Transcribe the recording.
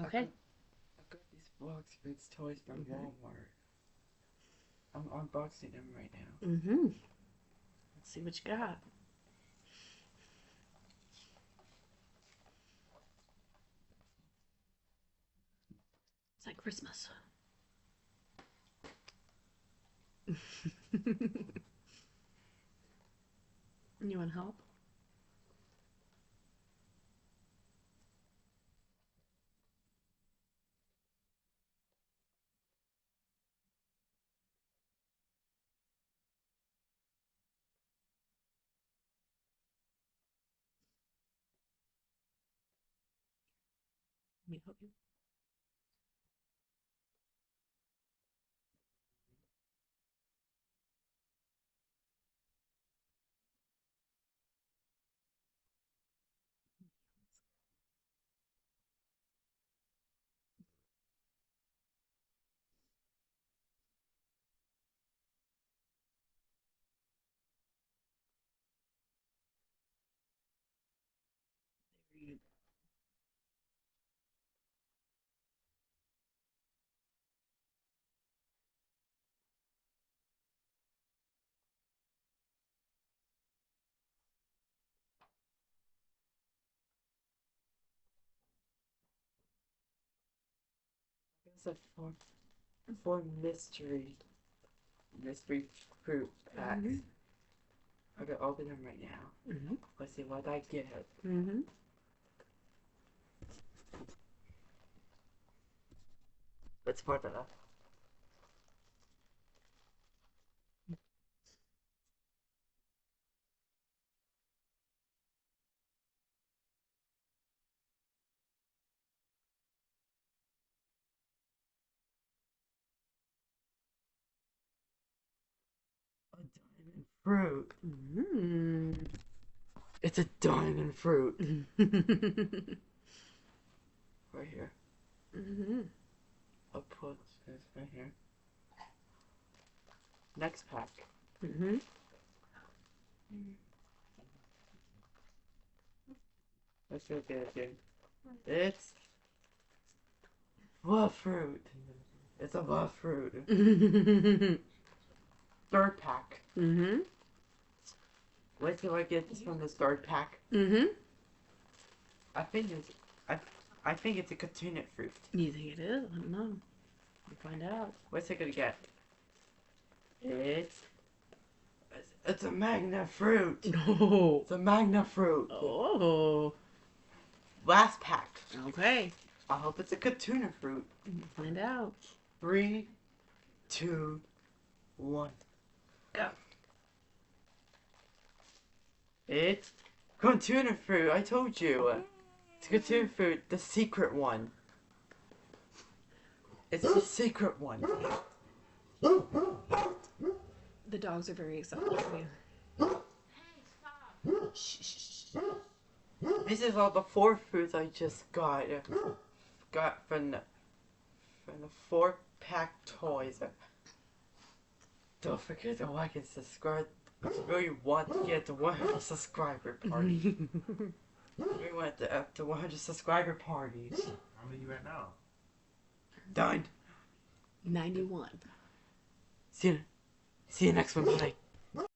Okay. I got these Blox Fruit Toys from Walmart. I'm unboxing them right now. Mm-hmm. Let's see what you got. It's like Christmas. You want help? Let me help you. There you It's a four mystery fruit packs. Mm-hmm. I'm gonna open them right now. Mm-hmm. Let's see what I get. Mm-hmm. Let's put it up. A diamond fruit. Mm-hmm. It's a diamond fruit. Right here. Mm-hmm. I'll put this right here. Next pack. Mm-hmm. Let's look at it again. It's love fruit. It's a love fruit. Third pack. Mm-hmm. Wait till I get this from the third pack. Mm-hmm. I think it's a continent fruit. You think it is? I don't know. We'll find out. What's it gonna get? It's a magna fruit. No. It's a magna fruit. Oh. Last pack. Okay. I hope it's a Katuna fruit. We'll find out. 3, 2, 1. Go. It's Katuna fruit. I told you. It's Katuna fruit, the secret one. It's the secret one. The dogs are very excited for you. Shh, shh, shh. This is all the 4 fruits I just got. Got from the 4-pack toys. Don't forget to like and subscribe. If you really want to get to 100 subscriber party. We went to up to 100 subscriber parties. How many you at now? Done. 91. See you next one. Bye.